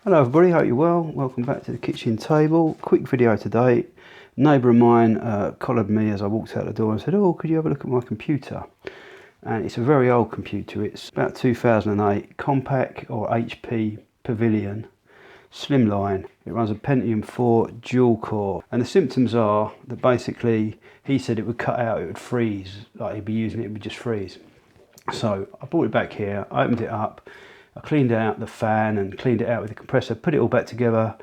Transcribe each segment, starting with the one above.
Hello everybody, hope you're well. Welcome back to the kitchen table. Quick video today. A neighbour of mine collared me as I walked out the door and said, "Oh, could you have a look at my computer?" And it's a very old computer. It's about 2008 compact or HP Pavilion Slimline. It runs a Pentium 4 dual core, and the symptoms are that basically he said it would cut out, it would freeze, like he'd be using it, it would just freeze. So I brought it back here, opened it up, I cleaned out the fan and cleaned it out with the compressor, put it all back together,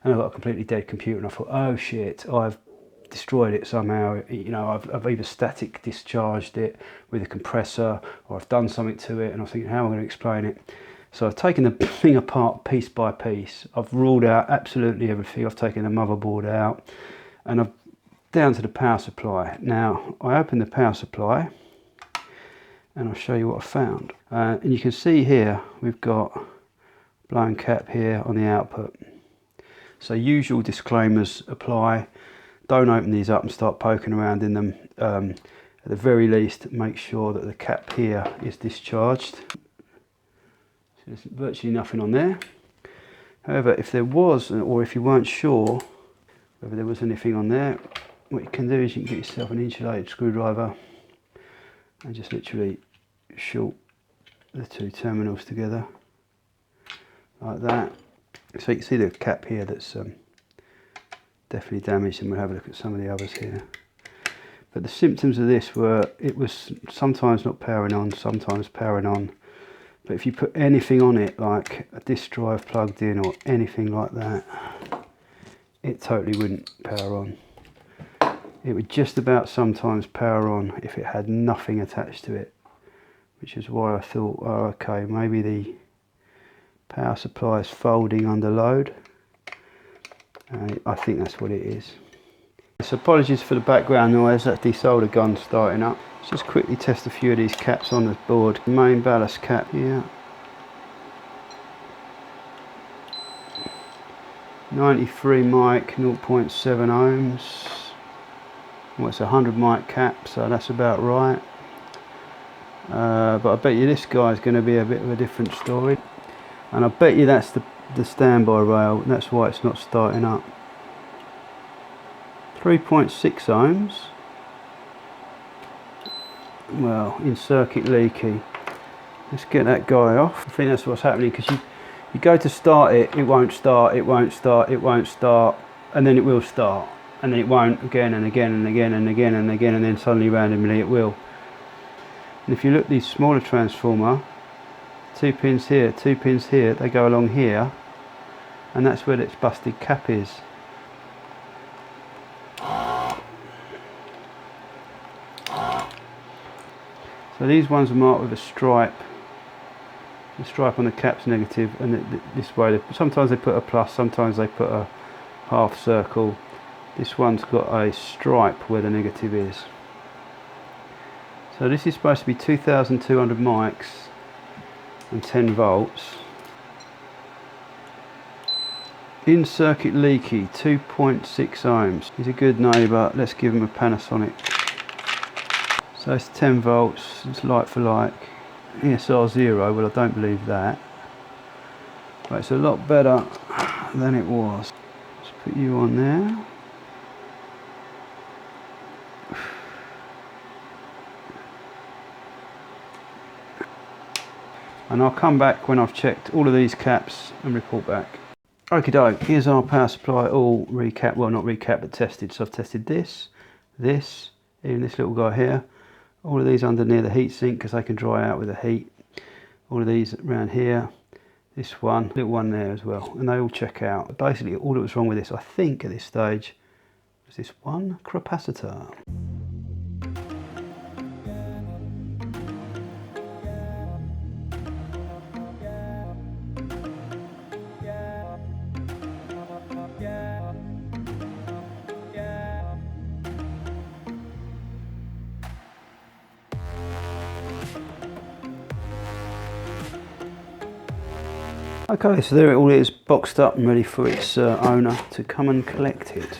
and I got a completely dead computer. And I thought, oh shit, I've destroyed it somehow. You know, I've either static discharged it with a compressor, or I've done something to it. And I was thinking, how am I going to explain it? So I've taken the thing apart piece by piece. I've ruled out absolutely everything. I've taken the motherboard out, and I've down to the power supply. Now I opened the power supply, and I'll show you what I found. And you can see here we've got blown cap here on the output. So usual disclaimers apply. Don't open these up and start poking around in them. At the very least, make sure that the cap here is discharged. So there's virtually nothing on there. However, if there was, or if you weren't sure whether there was anything on there, what you can do is you can get yourself an insulated screwdriver and just literally short the two terminals together like that. So you can see the cap here that's definitely damaged, and we'll have a look at some of the others here. But the symptoms of this were, it was sometimes not powering on, sometimes powering on. But if you put anything on it, like a disk drive plugged in or anything like that, it totally wouldn't power on. It would just about sometimes power on if it had nothing attached to it, which is why I thought, oh, okay, maybe the power supply is folding under load. I think that's what it is. So apologies for the background noise, that desolder gun starting up. Let's just quickly test a few of these caps on the board. Main ballast cap here. 93 mic, 0.7 ohms. Well, it's a 100 mic cap, so that's about right. But I bet you this guy's going to be a bit of a different story. And I bet you that's the standby rail, and that's why it's not starting up. 3.6 ohms. Well, in circuit leaky. Let's get that guy off. I think that's what's happening, because you go to start it, it won't start, it won't start, it won't start, and then it will start. And then it won't again and again and again and again and again, and then suddenly randomly it will. And if you look at these smaller transformer, 2 pins here, 2 pins here, they go along here, and that's where its busted cap is. So these ones are marked with a stripe. The stripe on the cap's negative, and this way, sometimes they put a plus, sometimes they put a half circle. This one's got a stripe where the negative is. So this is supposed to be 2,200 mics and 10 volts. In circuit leaky, 2.6 ohms. He's a good neighbour, let's give him a Panasonic. So it's 10 volts, it's like for like. ESR 0, well I don't believe that. But it's a lot better than it was. Let's put you on there. And I'll come back when I've checked all of these caps and report back. Okie doke, here's our power supply all recapped, well not recapped but tested. So I've tested this, even this little guy here. All of these under near the heatsink because they can dry out with the heat. All of these around here. This one, little one there as well. And they all check out. But basically all that was wrong with this, I think at this stage, was this one capacitor. Okay, so there it all is, boxed up and ready for its owner to come and collect it.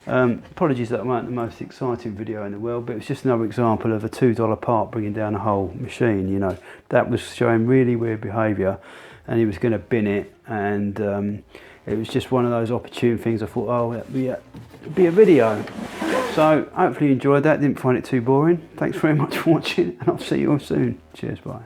Apologies that it weren't the most exciting video in the world, but it's just another example of a $2 part bringing down a whole machine. You know, that was showing really weird behaviour. and he was going to bin it, and it was just one of those opportune things. I thought, oh, that'd be a video. So hopefully you enjoyed that, didn't find it too boring. Thanks very much for watching, and I'll see you all soon. Cheers, bye.